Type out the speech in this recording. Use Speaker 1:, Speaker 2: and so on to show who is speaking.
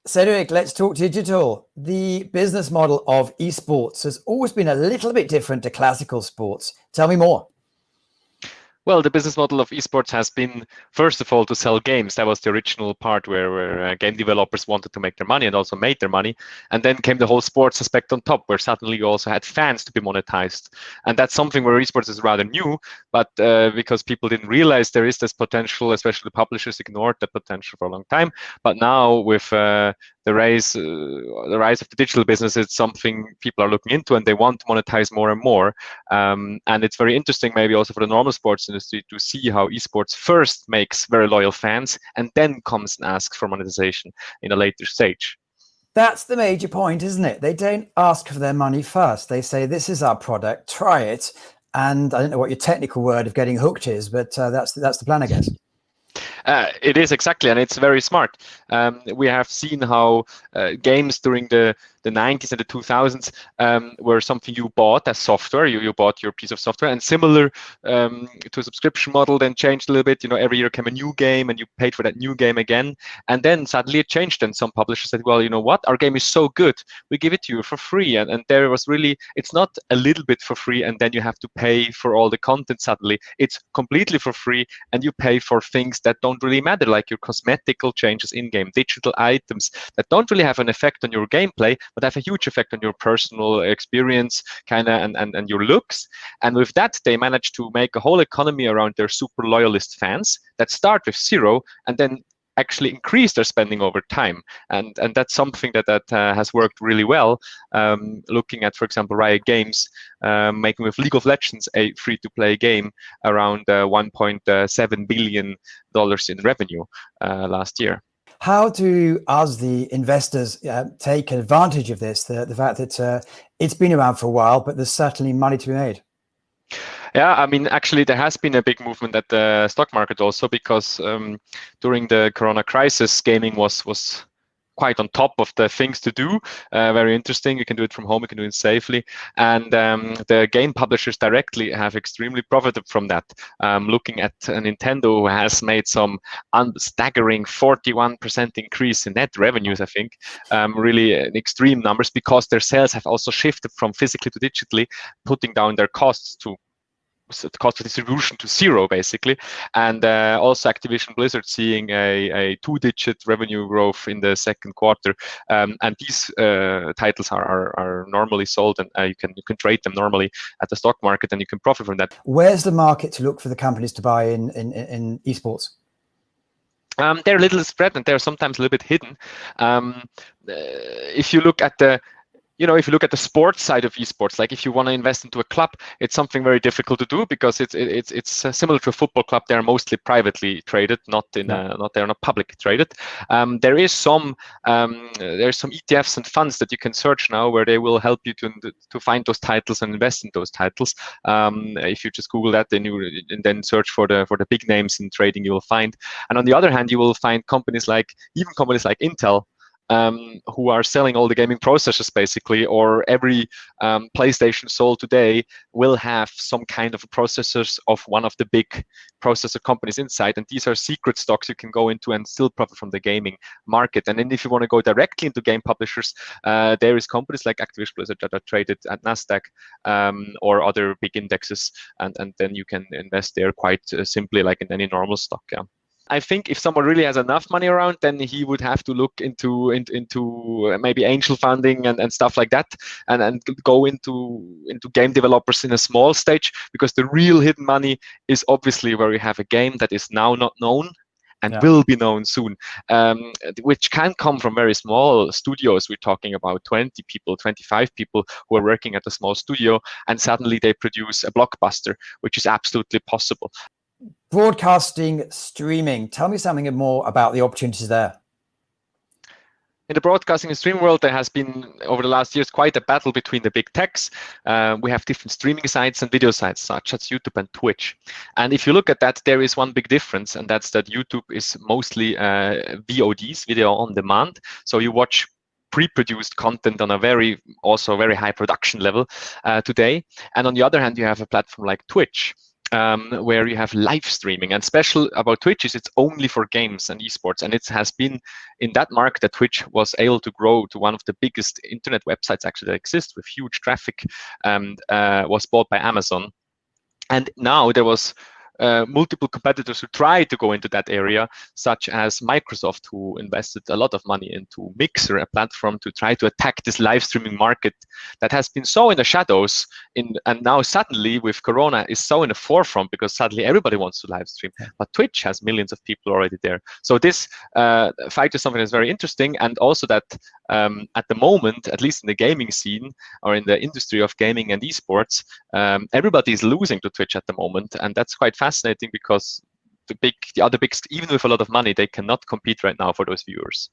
Speaker 1: Cedric, let's talk digital. The business model of esports has always been a little bit different to classical sports. Tell me more.
Speaker 2: Well, the business model of esports has been, first of all, to sell games. That was the original part where game developers wanted to make their money and also made their money. And then came the whole sports aspect on top, where suddenly you also had fans to be monetized. And that's something where esports is rather new, but because people didn't realize there is this potential, especially publishers ignored that potential for a long time. But now with the rise of the digital business, it's something people are looking into and they want to monetize more and more. And it's very interesting, maybe also for the normal sports industry, to see how esports first makes very loyal fans and then comes and asks for monetization in a later stage.
Speaker 1: That's the major point, isn't it? They don't ask for their money first. They say, this is our product, try it. And I don't know what your technical word of getting hooked is, but that's the plan, I guess.
Speaker 2: It is exactly, and it's very smart. We have seen how games during the 90s and the 2000s were something you bought as software. You bought your piece of software, and similar to a subscription model, then changed a little bit. Every year came a new game, and you paid for that new game again. And then suddenly it changed, and some publishers said, well, you know what? Our game is so good, we give it to you for free. And there was really, it's not a little bit for free, and then you have to pay for all the content suddenly. It's completely for free, and you pay for things that don't really matter, like your cosmetical changes in-game, digital items that don't really have an effect on your gameplay, but have a huge effect on your personal experience and your looks. And with that, they managed to make a whole economy around their super loyalist fans that start with zero and then actually increase their spending over time. And that's something that has worked really well. Looking at, for example, Riot Games making with League of Legends a free-to-play game around $1.7 billion in revenue last year.
Speaker 1: How do us, the investors, take advantage of this, the fact that it's been around for a while, but there's certainly money to be made?
Speaker 2: Yeah, I mean, actually, there has been a big movement at the stock market also, because during the Corona crisis, gaming was quite on top of the things to do. Very interesting. You can do it from home. You can do it safely. And the game publishers directly have extremely profited from that. Looking at Nintendo, who has made some staggering 41% increase in net revenues, I think, really extreme numbers, because their sales have also shifted from physically to digitally, putting down their costs to the cost of distribution to zero, basically. And also Activision Blizzard seeing a 2-digit revenue growth in the second quarter. And these titles are normally sold, and you can trade them normally at the stock market, and you can profit from that.
Speaker 1: Where's the market to look for the companies to buy in esports?
Speaker 2: They're a little spread, and they're sometimes a little bit hidden. If you look at the if you look at the sports side of esports, like if you want to invest into a club, it's something very difficult to do, because it's similar to a football club. They're mostly privately traded, they're not publicly traded. There's some ETFs and funds that you can search now, where they will help you to find those titles and invest in those titles. If you just Google that, then search for the big names in trading, you will find. And on the other hand, you will find companies like Intel, who are selling all the gaming processors, basically, or every PlayStation sold today will have some kind of processors of one of the big processor companies inside. And these are secret stocks you can go into and still profit from the gaming market. And then if you want to go directly into game publishers, there is companies like Activision Blizzard that are traded at NASDAQ or other big indexes. And then you can invest there quite simply, like in any normal stock. Yeah. I think if someone really has enough money around, then he would have to look into maybe angel funding and stuff like that, and go into game developers in a small stage, because the real hidden money is obviously where you have a game that is now not known and will be known soon, which can come from very small studios. We're talking about 20 people, 25 people who are working at a small studio, and suddenly they produce a blockbuster, which is absolutely possible.
Speaker 1: Broadcasting, streaming. Tell me something more about the opportunities there.
Speaker 2: In the broadcasting and streaming world, there has been, over the last years, quite a battle between the big techs. We have different streaming sites and video sites, such as YouTube and Twitch. And if you look at that, there is one big difference, and that's that YouTube is mostly VODs, video on demand. So you watch pre-produced content on a very high production level today. And on the other hand, you have a platform like Twitch, where you have live streaming. And special about Twitch is it's only for games and esports, and it has been in that market that Twitch was able to grow to one of the biggest internet websites actually that exist with huge traffic, and was bought by Amazon. And now there was multiple competitors who tried to go into that area, such as Microsoft, who invested a lot of money into Mixer, a platform to try to attack this live streaming market that has been so in the shadows, and now suddenly with Corona is so in the forefront because suddenly everybody wants to live stream. But Twitch has millions of people already there. So this fight is something that's very interesting, and also that at the moment, at least in the gaming scene or in the industry of gaming and esports, everybody is losing to Twitch at the moment, and that's quite fascinating because the other big, even with a lot of money, they cannot compete right now for those viewers.